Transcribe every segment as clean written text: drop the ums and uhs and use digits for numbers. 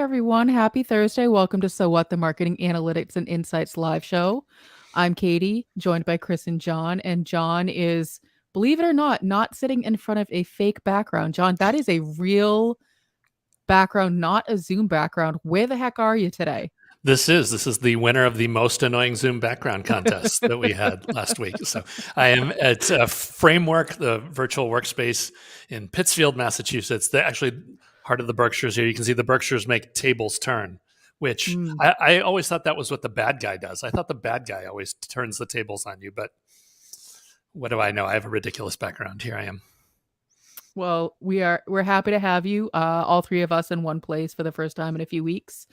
everyone. Happy Thursday. Welcome to So What, the Marketing Analytics and Insights live show. I'm Katie, joined by Chris and John. And John is, believe it or not sitting in front of a fake background. John, that is a real background, not a Zoom background. Where the heck are you today? This is the winner of the most annoying Zoom background contest that we had last week. So I am at Framework, the virtual workspace in Pittsfield, Massachusetts. They're actually heart of the Berkshires here. You can see the Berkshires make tables turn, which I always thought that was what the bad guy does. I thought the bad guy always turns the tables on you, but what do I know? I have a ridiculous background. Here I am. Well, we're happy to have you, all three of us in one place for the first time in a few weeks,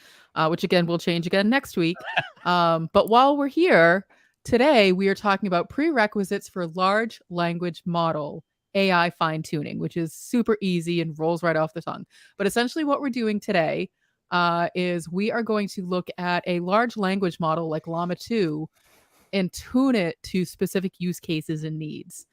which again will change again next week. But while we're here today, we are talking about prerequisites for large language model AI fine tuning, which is super easy and rolls right off the tongue. But essentially, what we're doing today is we are going to look at a large language model like LLaMa 2 and tune it to specific use cases and needs.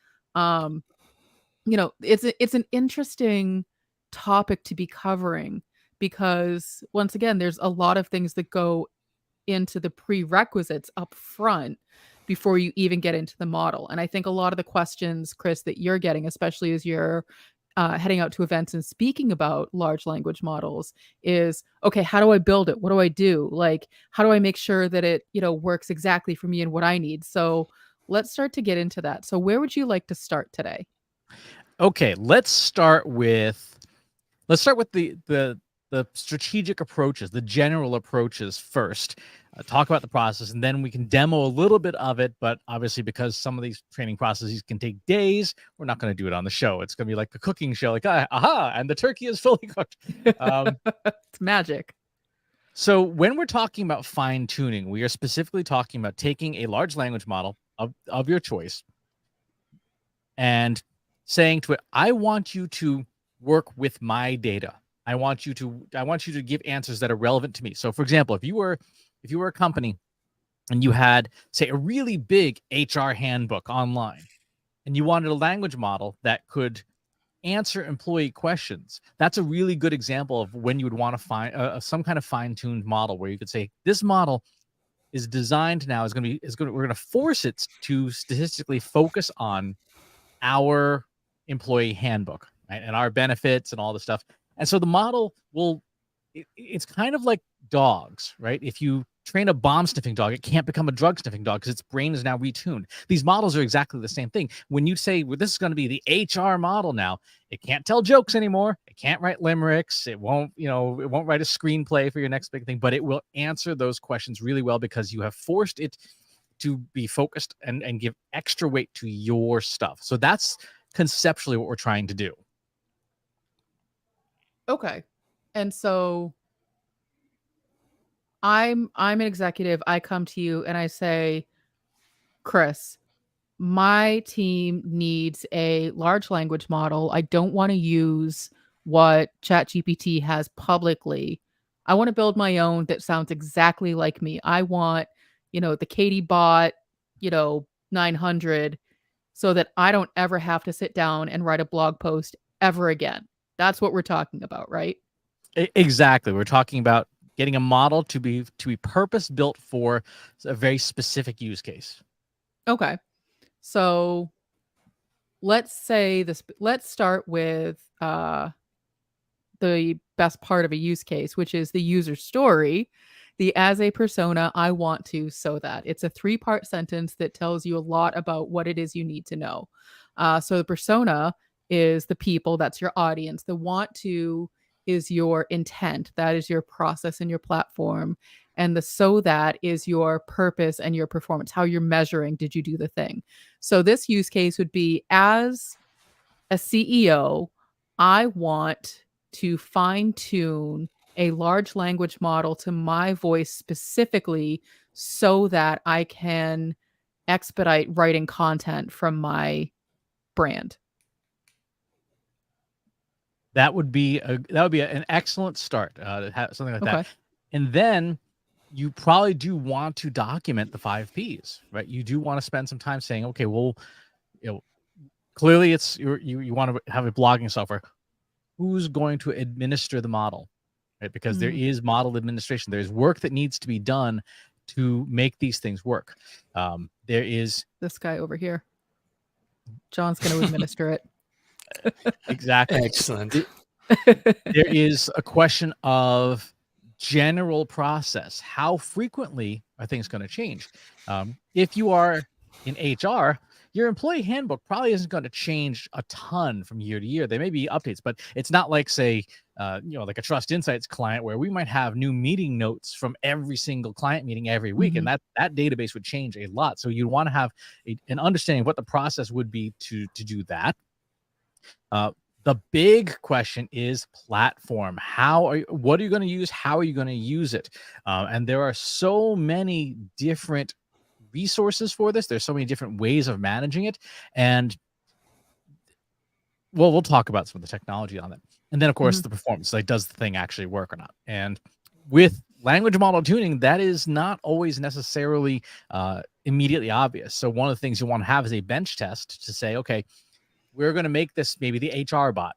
It's an interesting topic to be covering because once again, there's a lot of things that go into the prerequisites up front before you even get into the model. And I think a lot of the questions, Chris, that you're getting, especially as you're heading out to events and speaking about large language models is, okay, how do I build it? What do I do? Like, how do I make sure that it, works exactly for me and what I need? So let's start to get into that. So where would you like to start today? Okay, let's start with the strategic approaches, the general approaches first. Talk about the process, and then we can demo a little bit of it. But obviously, because some of these training processes can take days, we're not going to do it on the show. It's going to be like a cooking show, like aha, and the turkey is fully cooked. It's magic. So when we're talking about fine tuning, we are specifically talking about taking a large language model of your choice and saying to it, I want you to work with my data. I want you to give answers that are relevant to me. So for example, if you were a company and you had, say, a really big HR handbook online and you wanted a language model that could answer employee questions, that's a really good example of when you would want to find some kind of fine-tuned model where you could say, this model is designed now, we're going to force it to statistically focus on our employee handbook, right, and our benefits and all the stuff. And so the model it's kind of like dogs, right? If you train a bomb sniffing dog, it can't become a drug sniffing dog because its brain is now retuned. These models are exactly the same thing. When you say, well, this is going to be the HR model now, it can't tell jokes anymore. It can't write limericks. It won't write a screenplay for your next big thing, but it will answer those questions really well because you have forced it to be focused and give extra weight to your stuff. So that's conceptually what we're trying to do. Okay. And so I'm an executive. I come to you and I say, Chris, my team needs a large language model. I don't want to use what ChatGPT has publicly. I want to build my own that sounds exactly like me. I want, the Katie bot, 900 so that I don't ever have to sit down and write a blog post ever again. That's what we're talking about, right? Exactly. We're talking about getting a model to be purpose built for a very specific use case. Okay. So let's start with the best part of a use case, which is the user story. The as a persona, I want to so that. It's a 3-part sentence that tells you a lot about what it is you need to know. So the persona is the people, that's your audience. The want to is your intent, that is your process and your platform. And the so that is your purpose and your performance, how you're measuring, did you do the thing? So this use case would be, as a CEO, I want to fine tune a large language model to my voice specifically so that I can expedite writing content from my brand. That would be an excellent start to have something like that. And then you probably do want to document the 5 Ps, right? You do want to spend some time saying, okay, well, clearly it's you want to have a blogging software. Who's going to administer the model? right? Because there is model administration. There's work that needs to be done to make these things work. There is this guy over here. John's going to administer it. exactly. Excellent. There is a question of general process. How frequently are things going to change? If you are in HR, your employee handbook probably isn't going to change a ton from year to year. There may be updates, but it's not like, say, like a Trust Insights client where we might have new meeting notes from every single client meeting every week, and that database would change a lot. So you want to have an understanding of what the process would be to do that. The big question is platform. What are you going to use? How are you going to use it? And there are so many different resources for this. There's so many different ways of managing it. And well, we'll talk about some of the technology on it. And then, of course, the performance. Like, does the thing actually work or not? And with language model tuning, that is not always necessarily immediately obvious. So one of the things you want to have is a bench test to say, okay, we're going to make this maybe the HR bot.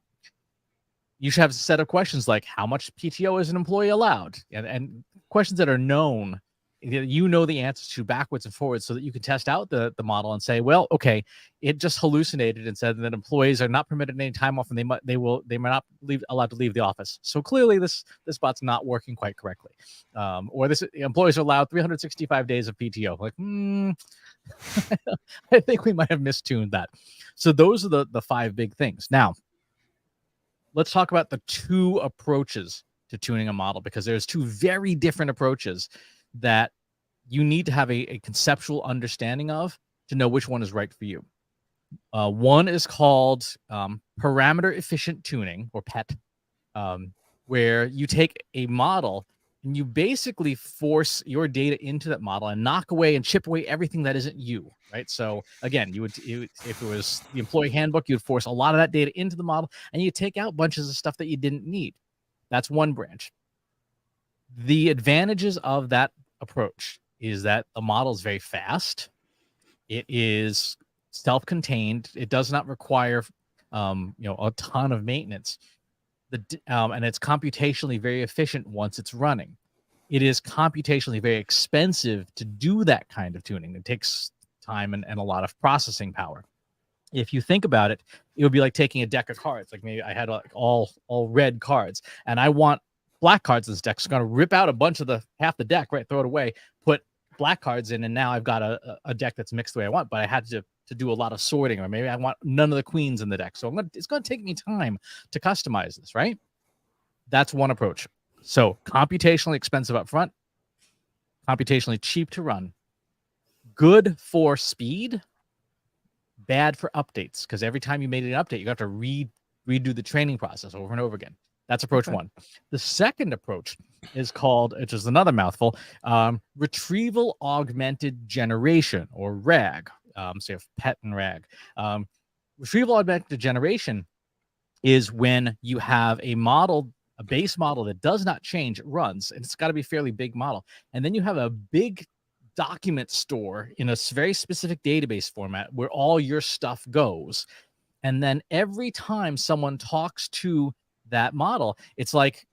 You should have a set of questions like, how much PTO is an employee allowed? And questions that are known, you know the answers to backwards and forwards, so that you can test out the model and say, well, okay, it just hallucinated and said that employees are not permitted any time off, and they might not allowed to leave the office. So clearly this bot's not working quite correctly. Or this employees are allowed 365 days of PTO. Like, I think we might have mistuned that. So those are the 5 big things. Now, let's talk about the 2 approaches to tuning a model, because there's 2 very different approaches that you need to have a conceptual understanding of to know which one is right for you. One is called parameter efficient tuning, or PET, where you take a model and you basically force your data into that model and knock away and chip away everything that isn't you, right? So again, if it was the employee handbook, you'd force a lot of that data into the model, and you take out bunches of stuff that you didn't need. That's one branch. The advantages of that approach is that the model is very fast. It is self-contained. It does not require a ton of maintenance. And it's computationally very efficient once it's running. It is computationally very expensive to do that kind of tuning. It takes time and a lot of processing power. If you think about it, it would be like taking a deck of cards. Like, maybe I had all red cards, and I want black cards in this deck. So I'm going to rip out a bunch of half the deck, right? Throw it away, put black cards in, and now I've got a deck that's mixed the way I want. But I had to do a lot of sorting, or maybe I want none of the queens in the deck. So it's going to take me time to customize this, right? That's one approach. So computationally expensive up front, computationally cheap to run, good for speed, bad for updates, because every time you made an update, you got to redo the training process over and over again. That's approach one. The second approach is called, which is another mouthful, retrieval augmented generation, or RAG. So you have PET and RAG. Retrieval augmented generation is when you have a base model that does not change. It runs, and it's got to be a fairly big model. And then you have a big document store in a very specific database format where all your stuff goes. And then every time someone talks to that model, it's like,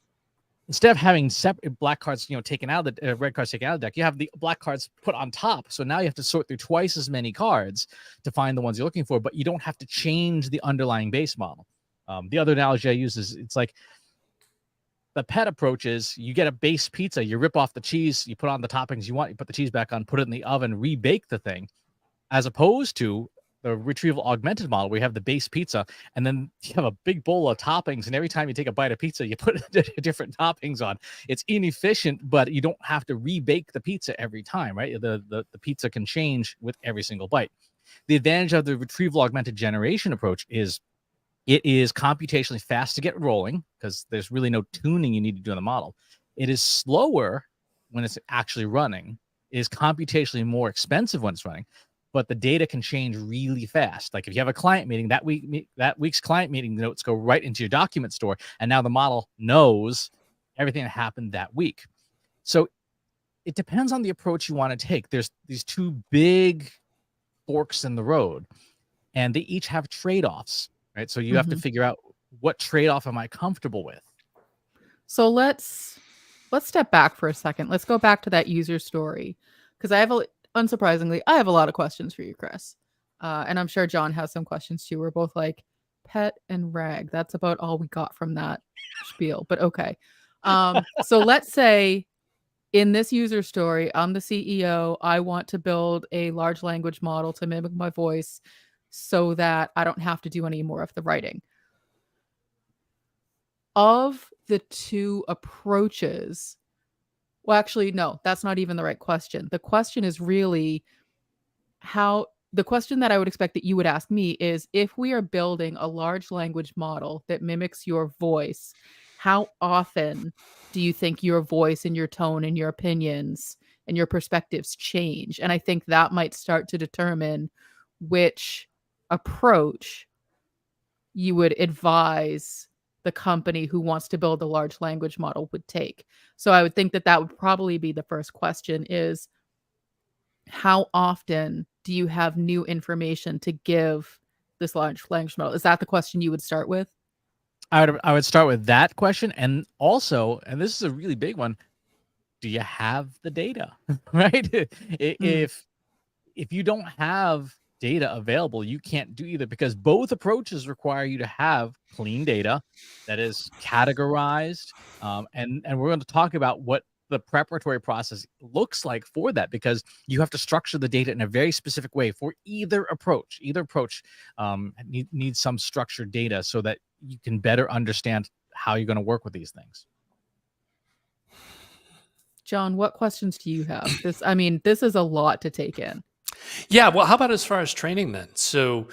instead of having separate black cards, taken out of the red cards taken out of the deck, you have the black cards put on top. So now you have to sort through twice as many cards to find the ones you're looking for, but you don't have to change the underlying base model. The other analogy I use is, it's like, the PET approach is, you get a base pizza, you rip off the cheese, you put on the toppings you want, you put the cheese back on, put it in the oven, rebake the thing, as opposed to the retrieval augmented model, where you have the base pizza, and then you have a big bowl of toppings, and every time you take a bite of pizza, you put different toppings on. It's inefficient, but you don't have to rebake the pizza every time, right? The pizza can change with every single bite. The advantage of the retrieval augmented generation approach is, it is computationally fast to get rolling, because there's really no tuning you need to do on the model. It is slower when it's actually running. It is computationally more expensive when it's running, but the data can change really fast. Like, if you have a client meeting, that week's client meeting notes go right into your document store, and now the model knows everything that happened that week. So it depends on the approach you want to take. There's these 2 big forks in the road, and they each have trade-offs. Right. So you have to figure out, what trade-off am I comfortable with? So let's step back for a second. Let's go back to that user story, because unsurprisingly, I have a lot of questions for you, Chris, and I'm sure John has some questions too. We're both like pet and rag. That's about all we got from that spiel, but okay. So let's say in this user story, I'm the CEO. I want to build a large language model to mimic my voice so that I don't have to do any more of the writing. Of the two approaches, well, actually, no, that's not even the right question. The question is really the question that I would expect that you would ask me is, if we are building a large language model that mimics your voice, how often do you think your voice and your tone and your opinions and your perspectives change? And I think that might start to determine which approach you would advise the company who wants to build a large language model would take. So I would think that that would probably be the first question is, how often do you have new information to give this large language model? Is that the question you would start with? I would start with that question, and also, and this is a really big one, do you have the data? Right? If you don't have data available, you can't do either, because both approaches require you to have clean data that is categorized. And we're going to talk about what the preparatory process looks like for that, because you have to structure the data in a very specific way for either approach. Either approach needs some structured data so that you can better understand how you're going to work with these things. John, what questions do you have? This is a lot to take in. Yeah, well, how about as far as training then? So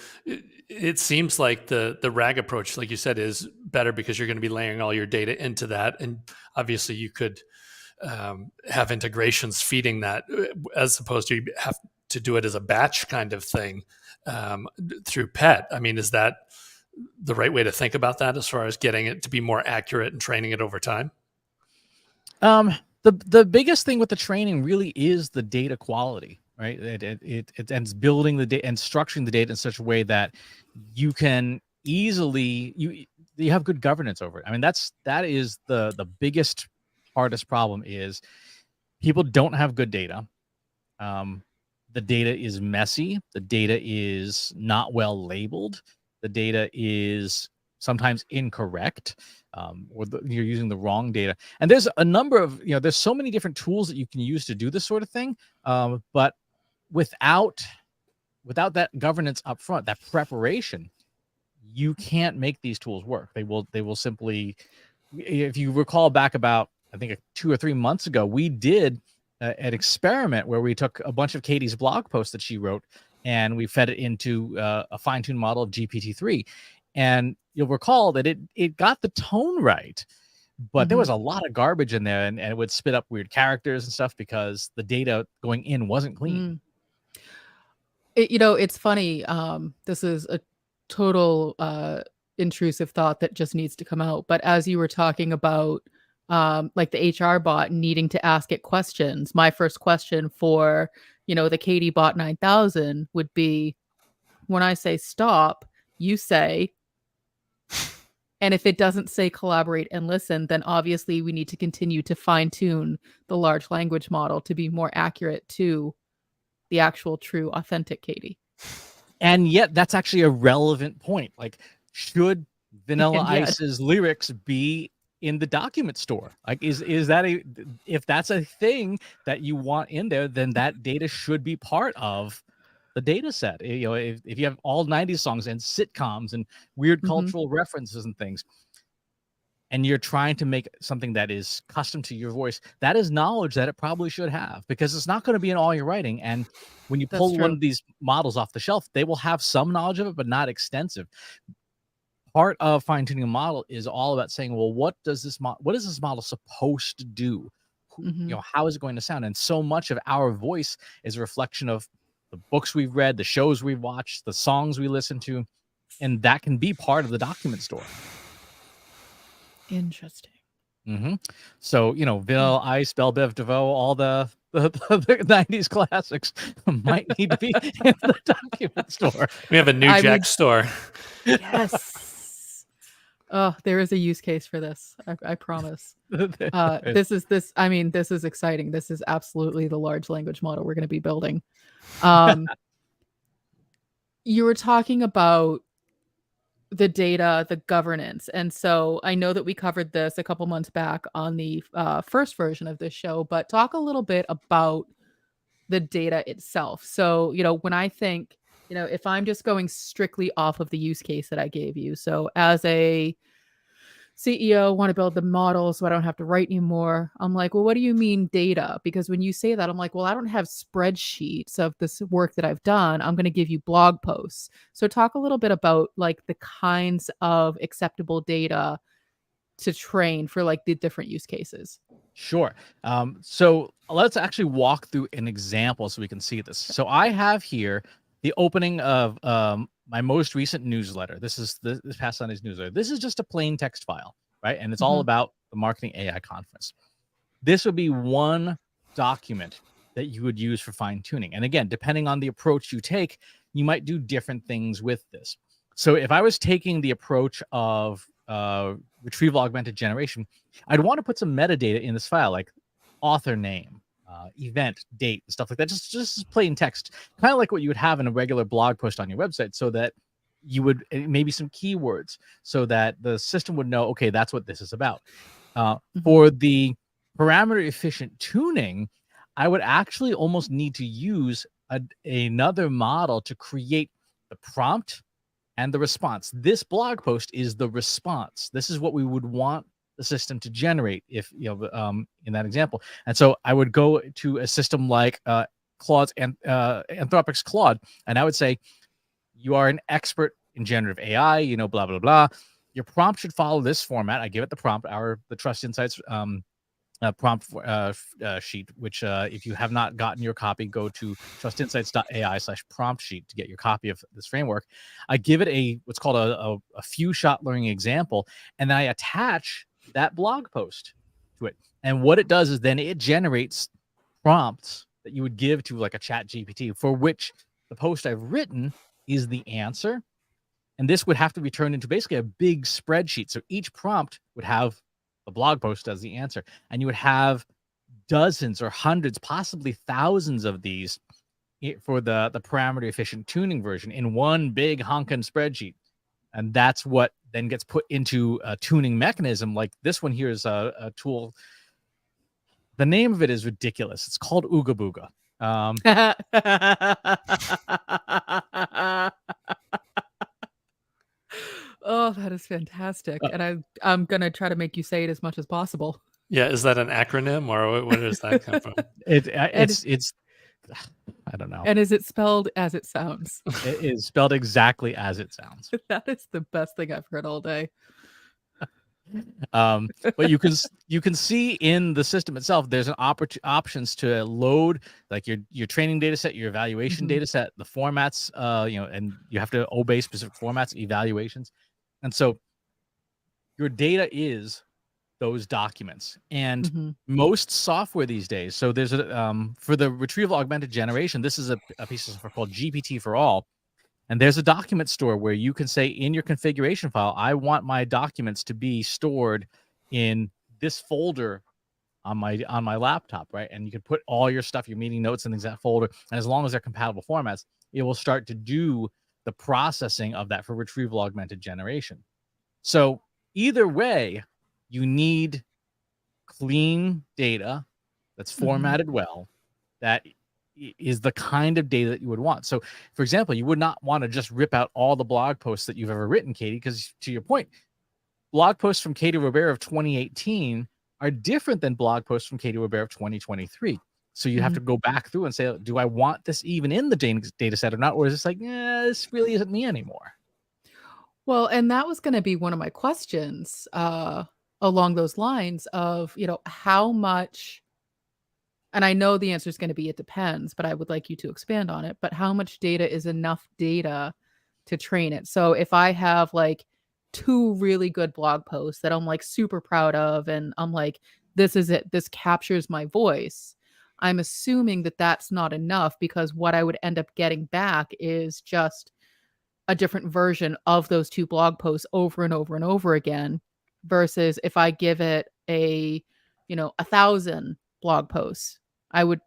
it seems like the RAG approach, like you said, is better because you're going to be layering all your data into that, and obviously you could have integrations feeding that, as opposed to you have to do it as a batch kind of thing through PET. I mean, is that the right way to think about that as far as getting it to be more accurate and training it over time? The biggest thing with the training really is the data quality, right? It's building the data and structuring the data in such a way that you can easily you have good governance over it. I mean, that is the biggest, hardest problem is people don't have good data. The data is messy. The data is not well labeled. The data is sometimes incorrect, or you're using the wrong data. And there's a number of, there's so many different tools that you can use to do this sort of thing. But without that governance up front, that preparation, you can't make these tools work. They will simply, if you recall back about, I think 2 or 3 months ago, we did an experiment where we took a bunch of Katie's blog posts that she wrote and we fed it into a fine-tuned model of GPT-3. And you'll recall that it got the tone right, but there was a lot of garbage in there, and it would spit up weird characters and stuff because the data going in wasn't clean. It's funny. This is a total intrusive thought that just needs to come out. But as you were talking about like the HR bot needing to ask it questions, my first question for, the Katie bot 9000 would be, when I say stop, you say, and if it doesn't say collaborate and listen, then obviously we need to continue to fine tune the large language model to be more accurate to the actual true authentic Katie. And yet that's actually a relevant point. Like, should Vanilla Ice's lyrics be in the document store? Like, is that if that's a thing that you want in there, then that data should be part of the data set. If you have all 90s songs and sitcoms and weird cultural references and things, and you're trying to make something that is custom to your voice, that is knowledge that it probably should have, because it's not going to be in all your writing. And when you pull one of these models off the shelf, they will have some knowledge of it, but not extensive. Part of fine-tuning a model is all about saying, well, what is this model supposed to do? How is it going to sound? And so much of our voice is a reflection of the books we've read, the shows we've watched, the songs we listen to, and that can be part of the document store. Interesting. So, Vanilla Ice, Belle Biv DeVoe, all the 90s classics might need to be in the document store. We have a new Jack store. Yes. Oh, there is a use case for this. I promise. There's- This is exciting. This is absolutely the large language model we're going to be building. Um, you were talking about the data, the governance. And so I know that we covered this a couple months back on the first version of this show, but talk a little bit about the data itself. So, when I think, if I'm just going strictly off of the use case that I gave you. So, as a CEO, want to build the model so I don't have to write anymore. I'm like, well, what do you mean data? Because when you say that, I'm like, well, I don't have spreadsheets of this work that I've done. I'm going to give you blog posts. So talk a little bit about like the kinds of acceptable data to train for like the different use cases. Sure. So let's actually walk through an example so we can see this. So I have here the opening of my most recent newsletter. This is this past Sunday's newsletter. This is just a plain text file, right? And it's all about the Marketing AI conference. This would be one document that you would use for fine tuning. And again, depending on the approach you take, you might do different things with this. So if I was taking the approach of retrieval augmented generation, I'd want to put some metadata in this file, like author name, event, date, and stuff like that. Just plain text, kind of like what you would have in a regular blog post on your website, so that you would maybe some keywords, so that the system would know, okay, that's what this is about. For the parameter efficient tuning, I would actually almost need to use another model to create the prompt and the response. This blog post is the response. This is what we would want the system to generate if, in that example. And so I would go to a system like Claude's and Anthropic's Claude, and I would say, you are an expert in generative AI, blah, blah, blah. Your prompt should follow this format. I give it the prompt, the Trust Insights prompt sheet, which if you have not gotten your copy, go to trustinsights.ai/prompt sheet to get your copy of this framework. I give it what's called a few shot learning example, and then I attach that blog post to it. And what it does is then it generates prompts that you would give to like a chat GPT, for which the post I've written is the answer. And this would have to be turned into basically a big spreadsheet. So each prompt would have the blog post as the answer, and you would have dozens or hundreds, possibly thousands of these for the parameter efficient tuning version in one big honkin' spreadsheet. And that's what then gets put into a tuning mechanism. Like this one here is a tool. The name of it is ridiculous. It's called Ooga Booga. Oh, that is fantastic. And I'm going to try to make you say it as much as possible. Yeah, is that an acronym, or where does that come from? It's I don't know. And is it spelled as it sounds? It is spelled exactly as it sounds. That is the best thing I've heard all day. But you can see in the system itself, there's an options to load like your training data set, your evaluation data set, the formats, and you have to obey specific formats, evaluations. And so your data is those documents. And most software these days, so there's for the retrieval augmented generation, this is a piece of software called GPT for All. And there's a document store where you can say in your configuration file, I want my documents to be stored in this folder on my laptop, right? And you can put all your stuff, your meeting notes, and things in that folder. And as long as they're compatible formats, it will start to do the processing of that for retrieval augmented generation. So either way, you need clean data that's formatted well, that is the kind of data that you would want. So, for example, you would not want to just rip out all the blog posts that you've ever written, Katie, because to your point, blog posts from Katie Robert of 2018 are different than blog posts from Katie Robert of 2023. So you have to go back through and say, do I want this even in the data set or not? Or is this like, this really isn't me anymore? Well, and that was going to be one of my questions along those lines of, how much, and I know the answer is going to be it depends, but I would like you to expand on it. But how much data is enough data to train it? So if I have like 2 really good blog posts that I'm like super proud of, and I'm like, this is it, this captures my voice, I'm assuming that that's not enough, because what I would end up getting back is just a different version of those 2 blog posts over and over and over again, versus if I give it a, 1,000 blog posts, I would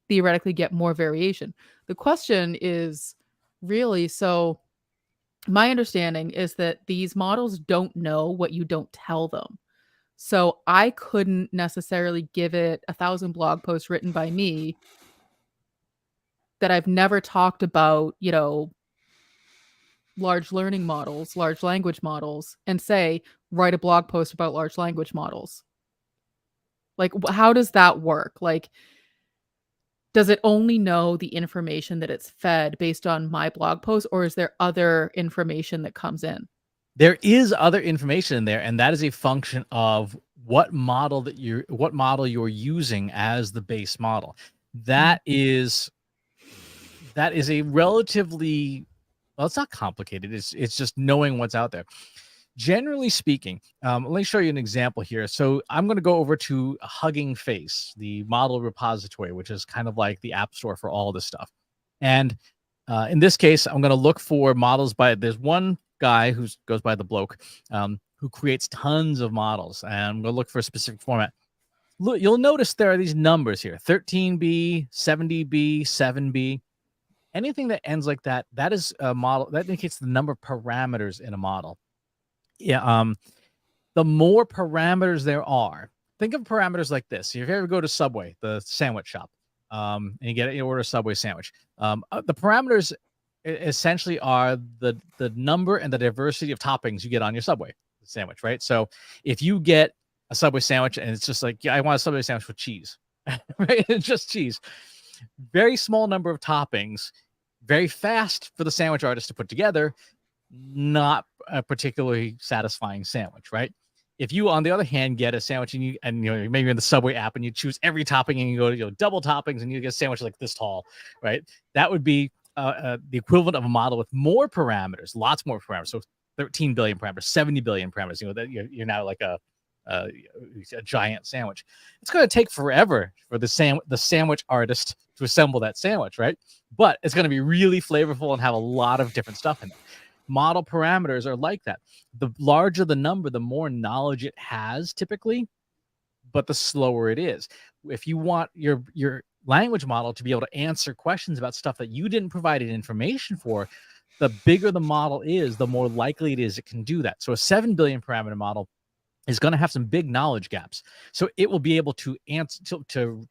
theoretically get more variation. The question is really, so my understanding is that these models don't know what you don't tell them. So I couldn't necessarily give it 1,000 blog posts written by me that I've never talked about, large learning models, large language models, and say, write a blog post about large language models. Like, how does that work? Like, does it only know the information that it's fed based on my blog post, or is there other information that comes in? There is other information in there, and that is a function of what model you're using as the base model. That is a relatively, well, it's not complicated. It's just knowing what's out there. Generally speaking, let me show you an example here. So I'm going to go over to Hugging Face, the model repository, which is kind of like the app store for all this stuff. And in this case, I'm going to look for models there's one guy who goes by the bloke who creates tons of models. And I'm going to look for a specific format. Look, you'll notice there are these numbers here, 13B, 70B, 7B. Anything that ends like that, that is a model that indicates the number of parameters in a model. Yeah. The more parameters there are, think of parameters like this. If you ever go to Subway, the sandwich shop, and you order a Subway sandwich, the parameters essentially are the number and the diversity of toppings you get on your Subway sandwich, right? So if you get a Subway sandwich and it's just like, yeah, I want a Subway sandwich with cheese, right? It's just cheese. Very small number of toppings, very fast for the sandwich artist to put together, not a particularly satisfying sandwich, right? If you, on the other hand, get a sandwich and maybe you're in the Subway app and you choose every topping and you go to double toppings and you get a sandwich like this tall, right? That would be the equivalent of a model with more parameters, lots more parameters. So 13 billion parameters, 70 billion parameters. That you're now like a giant sandwich. It's going to take forever for the sandwich artist to assemble that sandwich, right? But it's going to be really flavorful and have a lot of different stuff in it. Model parameters are like that. The larger the number, the more knowledge it has typically, but the slower it is. If you want your language model to be able to answer questions about stuff that you didn't provide it information for, the bigger the model is, the more likely it is it can do that. So a 7 billion parameter model is going to have some big knowledge gaps. So it will be able to answer to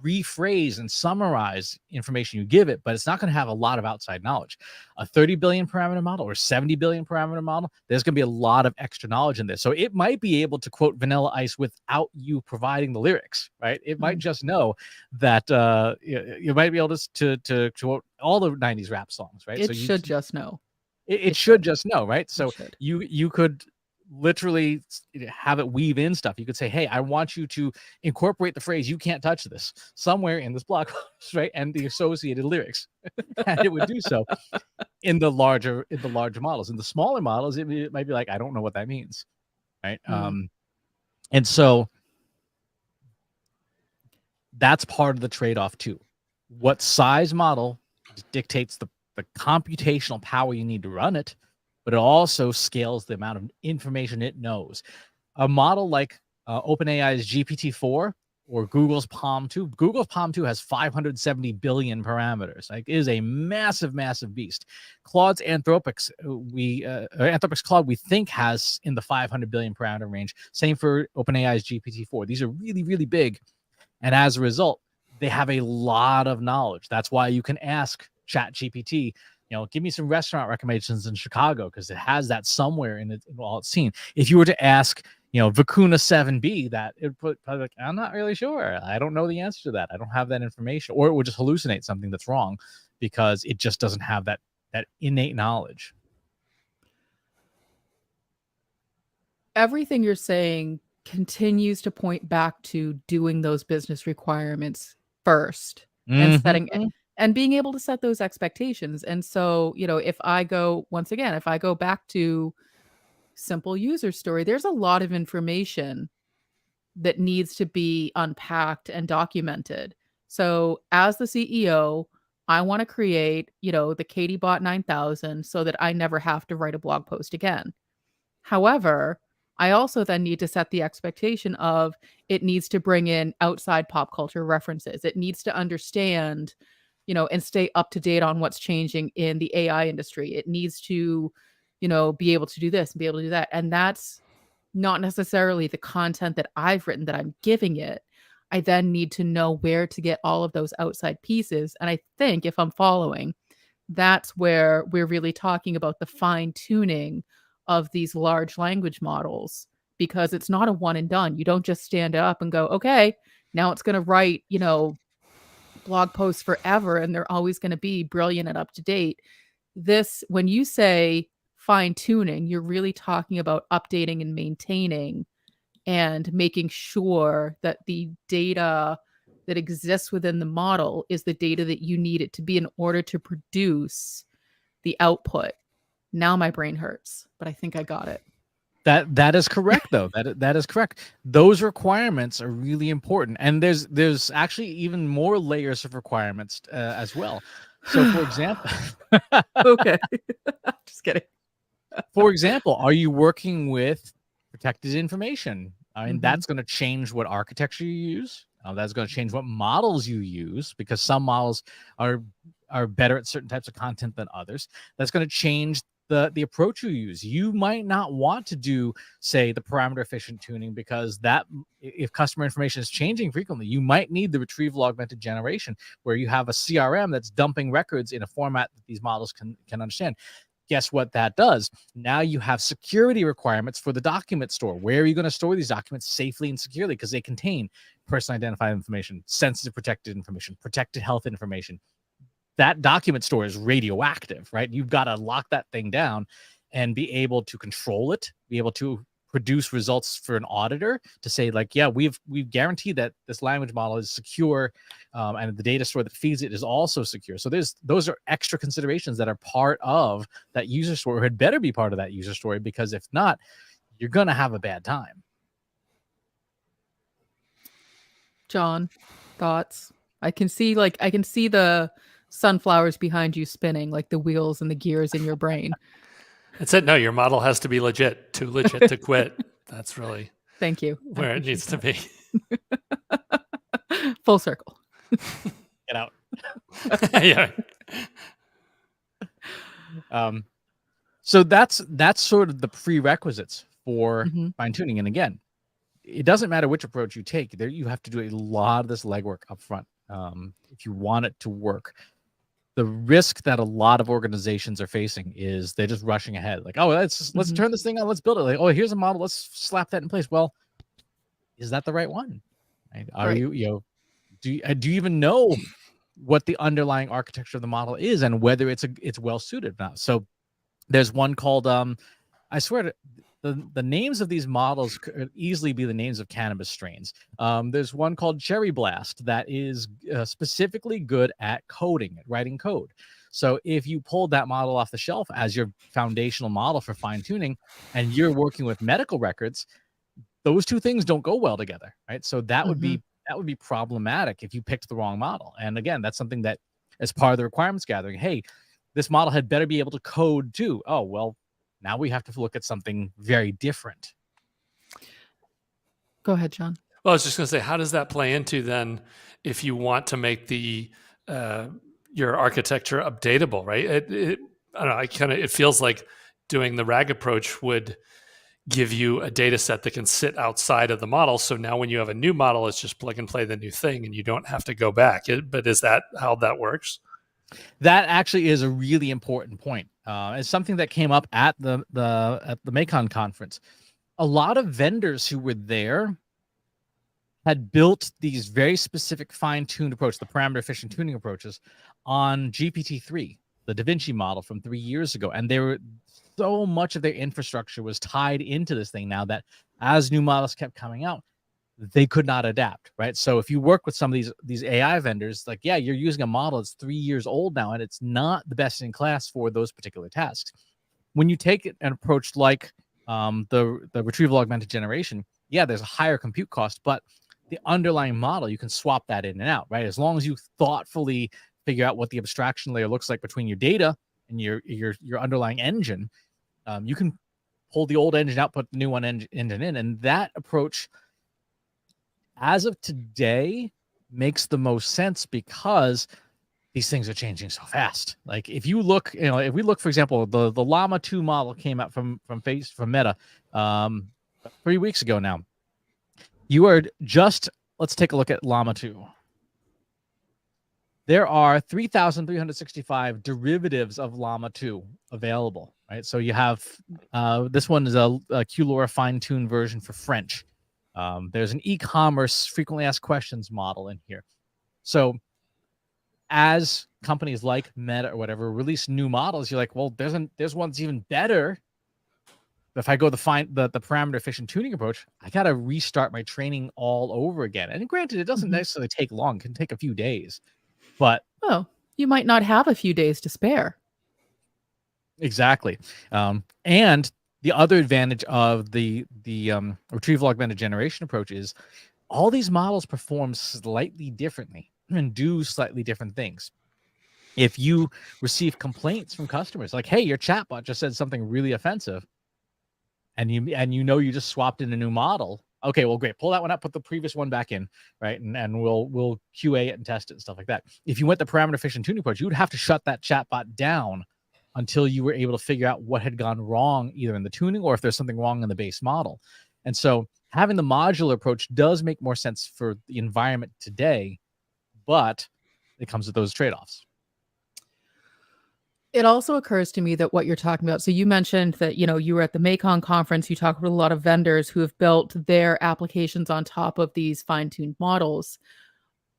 rephrase and summarize information you give it, but it's not going to have a lot of outside knowledge. A 30 billion parameter model or 70 billion parameter model, there's going to be a lot of extra knowledge in this. So it might be able to quote Vanilla Ice without you providing the lyrics, right? It might just know that you might be able to quote all the 90s rap songs, right? It should just know. It should just know, right? So you could literally have it weave in stuff. You could say, hey, I want you to incorporate the phrase "you can't touch this" somewhere in this blog post, right? And the associated lyrics. And it would do so in the larger models. In the smaller models, it might be like, I don't know what that means, right? And so that's part of the trade-off too. What size model dictates the computational power you need to run it, but it also scales the amount of information it knows. A model like OpenAI's GPT-4 or Google's PaLM 2. Google's PaLM 2 has 570 billion parameters. Like, it is a massive, massive beast. Claude's Anthropic's Claude, we think, has in the 500 billion parameter range. Same for OpenAI's GPT-4. These are really, really big. And as a result, they have a lot of knowledge. That's why you can ask ChatGPT, give me some restaurant recommendations in Chicago, because it has that somewhere in all it's seen. If you were to ask, Vicuna 7B, that it would probably like, I'm not really sure. I don't know the answer to that. I don't have that information. Or it would just hallucinate something that's wrong because it just doesn't have that innate knowledge. Everything you're saying continues to point back to doing those business requirements first and setting and being able to set those expectations. And so, if I go back to simple user story, there's a lot of information that needs to be unpacked and documented. So as the CEO, I want to create, the KatieBot 9000 so that I never have to write a blog post again. However, I also then need to set the expectation of it needs to bring in outside pop culture references. It needs to understand, and stay up to date on what's changing in the AI industry. It needs to, be able to do this and be able to do that. And that's not necessarily the content that I've written that I'm giving it. I then need to know where to get all of those outside pieces. And I think if I'm following, that's where we're really talking about the fine tuning of these large language models, because it's not a one and done. You don't just stand up and go, okay, now it's going to write, blog posts forever and they're always going to be brilliant and up to date. When you say fine tuning, you're really talking about updating and maintaining and making sure that the data that exists within the model is the data that you need it to be in order to produce the output. Now my brain hurts, but I think I got it. That is correct, though. That is correct. Those requirements are really important, and there's actually even more layers of requirements as well. So, for example, okay, just kidding. For example, are you working with protected information? I mean, that's going to change what architecture you use. That's going to change what models you use, because some models are better at certain types of content than others. That's going to change the approach you use. You might not want to do, say, the parameter efficient tuning, because that, if customer information is changing frequently, you might need the retrieval augmented generation, where you have a CRM that's dumping records in a format that these models can understand. Guess what that does? Now you have security requirements for the document store. Where are you going to store these documents safely and securely? Because they contain personally identified information, sensitive protected information, protected health information. That document store is radioactive, right? You've got to lock that thing down and be able to control it, be able to produce results for an auditor to say, like, yeah, we've guaranteed that this language model is secure, and the data store that feeds it is also secure. So those are extra considerations that are part of that user story, or had better be part of that user story, because if not, you're gonna have a bad time. John, thoughts? I can see the sunflowers behind you spinning, like the wheels and the gears in your brain. That's it. No, your model has to be legit, too legit to quit. That's really thank you where it needs to be. Full circle. Get out. Yeah. So that's sort of the prerequisites for fine tuning. And again, it doesn't matter which approach you take. There, you have to do a lot of this legwork up front if you want it to work. The risk that a lot of organizations are facing is they're just rushing ahead. Like, oh, let's turn this thing on. Let's build it. Like, oh, here's a model. Let's slap that in place. Well, is that the right one? Right? Are you do you even know what the underlying architecture of the model is and whether it's well suited or not? So there's one called I swear to the names of these models could easily be the names of cannabis strains. There's one called Cherry Blast that is specifically good at coding, at writing code. So if you pulled that model off the shelf as your foundational model for fine tuning, and you're working with medical records, those two things don't go well together, right? So that would be problematic if you picked the wrong model. And again, that's something that, as part of the requirements gathering, hey, this model had better be able to code too. Oh, well, now we have to look at something very different. Go ahead, John. Well, I was just going to say, how does that play into then if you want to make the your architecture updatable, right? I don't know. It feels like doing the RAG approach would give you a data set that can sit outside of the model. So now when you have a new model, it's just plug and play the new thing and you don't have to go back. But is that how that works? That actually is a really important point. It's something that came up at the Macon conference. A lot of vendors who were there had built these very specific fine-tuned approaches, the parameter-efficient tuning approaches, on GPT-3, the Da Vinci model from 3 years ago. And so much of their infrastructure was tied into this thing now that as new models kept coming out, they could not adapt, right? So if you work with some of these AI vendors, like, yeah, you're using a model that's 3 years old now, and it's not the best in class for those particular tasks. When you take an approach like the retrieval augmented generation, yeah, there's a higher compute cost, but the underlying model, you can swap that in and out, right? As long as you thoughtfully figure out what the abstraction layer looks like between your data and your underlying engine, you can pull the old engine out, put the new one engine in, and that approach, as of today, makes the most sense because these things are changing so fast. Like if you look, if we look, for example, the LLaMa 2 model came out from Meta 3 weeks ago now. Let's take a look at LLaMa 2. There are 3,365 derivatives of LLaMa 2 available, right? So you have this one is a QLoRa fine-tuned version for French. There's an e-commerce frequently asked questions model in here. So as companies like Meta or whatever release new models, you're like, well, there's one's even better. If I go the parameter efficient tuning approach, I got to restart my training all over again. And granted, it doesn't necessarily take long; it can take a few days. But you might not have a few days to spare. Exactly. And the other advantage of the retrieval augmented generation approach is all these models perform slightly differently and do slightly different things. If you receive complaints from customers like, hey, your chatbot just said something really offensive, and you just swapped in a new model, okay, well, great, pull that one up, put the previous one back in, right, and we'll QA it and test it and stuff like that. If you went the parameter efficient tuning approach, you would have to shut that chatbot down until you were able to figure out what had gone wrong either in the tuning or if there's something wrong in the base model. And so having the modular approach does make more sense for the environment today, but it comes with those trade-offs. It also occurs to me that what you're talking about, so you mentioned that, you were at the Macon conference, you talked with a lot of vendors who have built their applications on top of these fine-tuned models.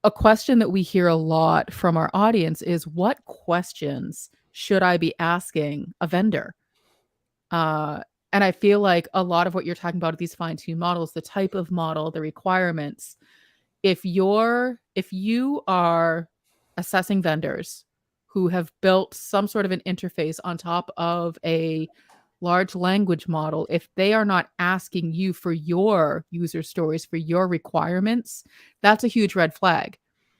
A question that we hear a lot from our audience is, what questions should I be asking a vendor? And I feel like a lot of what you're talking about, these fine-tuned models, the type of model, the requirements, if you are assessing vendors who have built some sort of an interface on top of a large language model, if they are not asking you for your user stories, for your requirements, that's a huge red flag.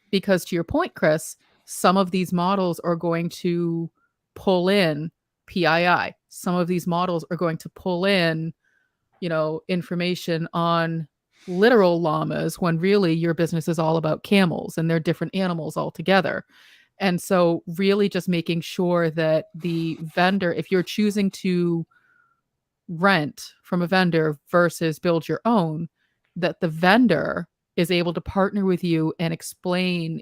Because to your point, Chris, some of these models are going to pull in PII. Some of these models are going to pull in, information on literal llamas when really your business is all about camels and they're different animals altogether. And so really just making sure that the vendor, if you're choosing to rent from a vendor versus build your own, that the vendor is able to partner with you and explain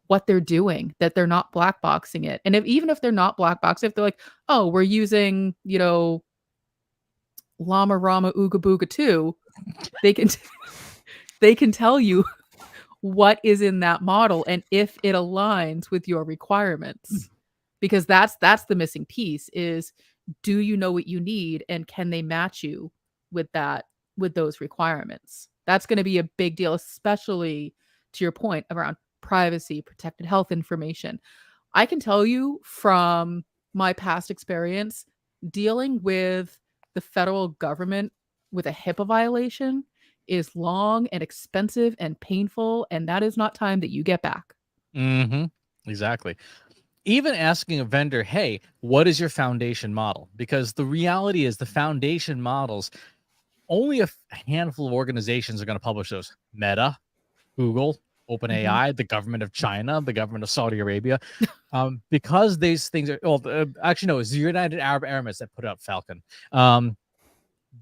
what they're doing, that they're not black boxing it. And even if they're not black box, if they're like, oh, we're using, Llama Rama Ooga Booga 2, they can tell you what is in that model and if it aligns with your requirements. Because that's the missing piece is, do you know what you need and can they match you with those requirements? That's going to be a big deal, especially to your point around privacy, protected health information. I can tell you from my past experience dealing with the federal government with a HIPAA violation is long and expensive and painful, and that is not time that you get back. Exactly. Even asking a vendor, hey, what is your foundation model? Because the reality is the foundation models, only a handful of organizations are going to publish those. Meta, Google, OpenAI, the government of China, the government of Saudi Arabia, because these things are, actually, no, it's the United Arab Emirates that put out Falcon.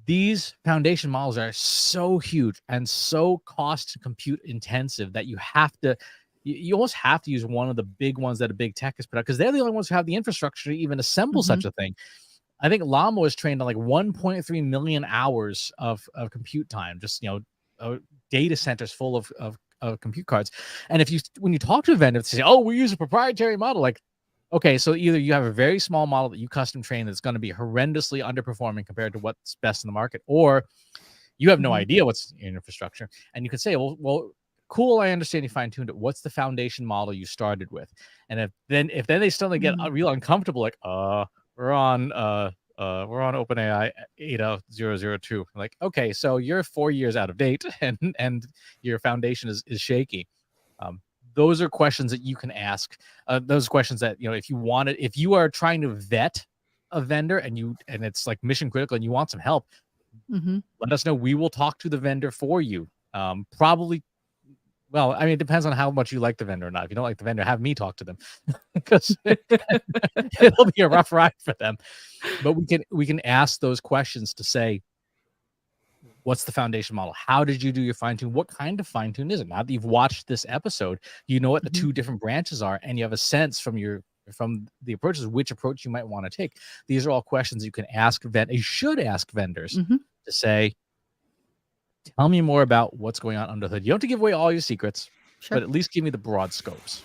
These foundation models are so huge and so cost and compute intensive that you almost have to use one of the big ones that a big tech has put out, because they're the only ones who have the infrastructure to even assemble such a thing. I think LLaMa was trained on like 1.3 million hours of compute time, just data centers full of compute cards. And when you talk to a vendor, they say, oh, we use a proprietary model, like, okay, so either you have a very small model that you custom train that's going to be horrendously underperforming compared to what's best in the market, or you have no idea what's in infrastructure. And you can say, well, cool, I understand you fine-tuned it. What's the foundation model you started with? And if then they suddenly get real uncomfortable, like, we're on OpenAI 8002. Like, okay, so you're 4 years out of date and your foundation is shaky. those are questions that you can ask. Those questions that, if you are trying to vet a vendor and it's like mission critical and you want some help, let us know. We will talk to the vendor for you. Probably. Well, I mean, it depends on how much you like the vendor or not. If you don't like the vendor, have me talk to them because it'll be a rough ride for them. But we can ask those questions to say, what's the foundation model? How did you do your fine tune? What kind of fine tune is it? Now that you've watched this episode, you know what the two different branches are, and you have a sense from the approaches which approach you might want to take. These are all questions you can ask you should ask vendors to say, tell me more about what's going on under the hood. You don't have to give away all your secrets, but at least give me the broad scopes.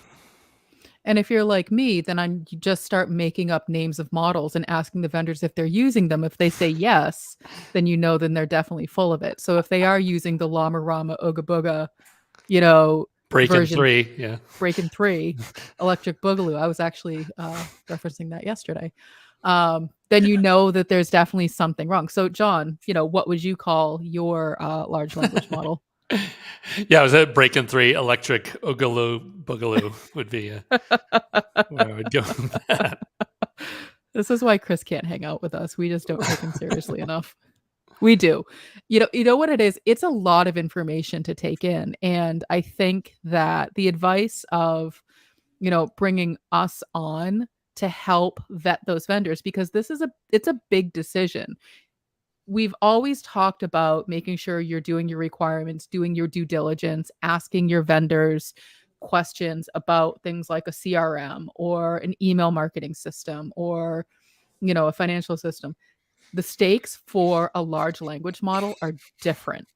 And if you're like me, then you just start making up names of models and asking the vendors if they're using them. If they say yes, then then they're definitely full of it. So if they are using the LLaMa, Rama, Ooga Booga, Breaking 3, Breaking 3, Electric Boogaloo. I was actually referencing that yesterday. Then that there's definitely something wrong. So John, what would you call your large language model? Yeah, I was at Breaking 3, Electric Boogaloo would be where I would go with that. This is why Chris can't hang out with us. We just don't take him seriously enough. We do. You know what it is? It's a lot of information to take in. And I think that the advice of, bringing us on to help vet those vendors, because it's a big decision. We've always talked about making sure you're doing your requirements, doing your due diligence, asking your vendors questions about things like a CRM or an email marketing system or, a financial system. The stakes for a large language model are different.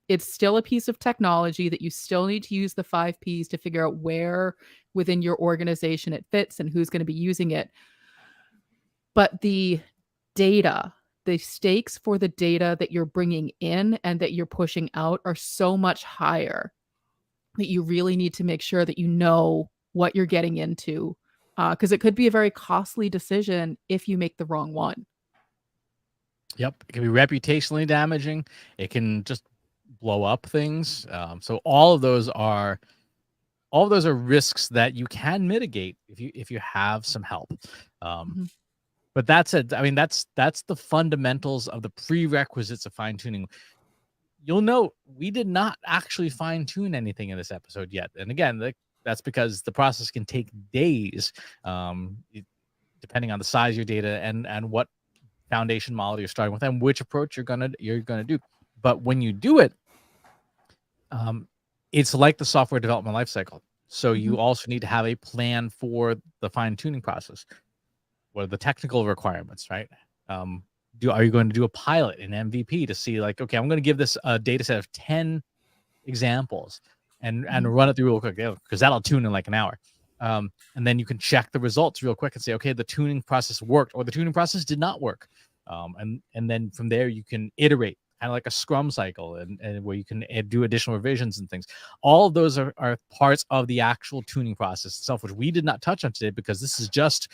It's still a piece of technology that you still need to use the 5 Ps to figure out where within your organization it fits and who's going to be using it. But the stakes for the data that you're bringing in and that you're pushing out are so much higher that you really need to make sure that you know what you're getting into, because it could be a very costly decision if you make the wrong one. Yep. It can be reputationally damaging. It can just blow up things. So all of those are risks that you can mitigate if you have some help. But that's it. I mean, that's the fundamentals of the prerequisites of fine tuning. You'll note we did not actually fine tune anything in this episode yet. And again, that's because the process can take days, depending on the size of your data and what foundation model you're starting with and which approach you're gonna do. But when you do it, it's like the software development lifecycle. So you also need to have a plan for the fine tuning process. What are the technical requirements, right? Are you going to do a pilot in MVP to see like, okay, I'm going to give this a data set of 10 examples and run it through real quick, because that'll tune in like an hour. And then you can check the results real quick and say, okay, the tuning process worked or the tuning process did not work. And then from there you can iterate, kind of like a Scrum cycle, and where you can do additional revisions and things. All of those are parts of the actual tuning process itself, which we did not touch on today because this is just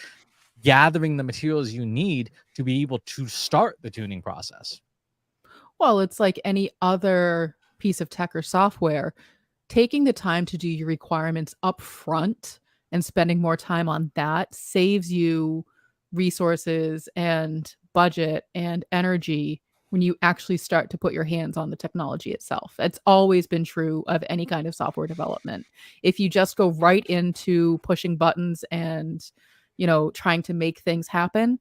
gathering the materials you need to be able to start the tuning process. Well, it's like any other piece of tech or software. Taking the time to do your requirements up front and spending more time on that saves you resources and budget and energy when you actually start to put your hands on the technology itself. It's always been true of any kind of software development. If you just go right into pushing buttons and trying to make things happen,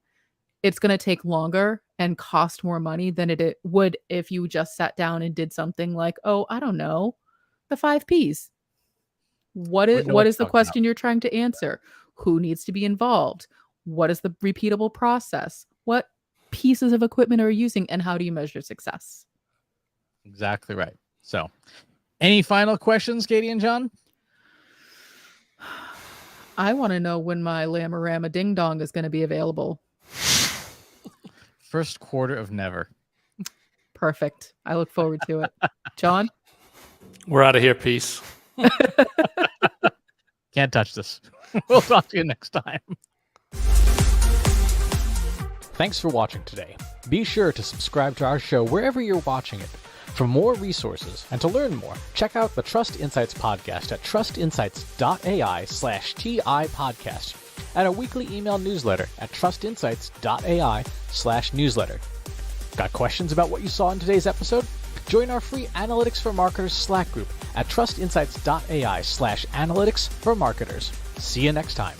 it's going to take longer and cost more money than it would if you just sat down and did something like, I don't know, the 5 Ps. What is the question you're trying to answer? Who needs to be involved? What is the repeatable process? What pieces of equipment are you using, and how do you measure success? Exactly right. So, any final questions, Katie and John? I want to know when my LLaMa Rama Ding Dong is going to be available. First quarter of never. Perfect. I look forward to it. John? We're out of here. Peace. Can't touch this. We'll talk to you next time. Thanks for watching today. Be sure to subscribe to our show wherever you're watching it. For more resources and to learn more, check out the Trust Insights podcast at trustinsights.ai/TI podcast and our weekly email newsletter at trustinsights.ai/newsletter. Got questions about what you saw in today's episode? Join our free Analytics for Marketers Slack group at trustinsights.ai/analytics for marketers. See you next time.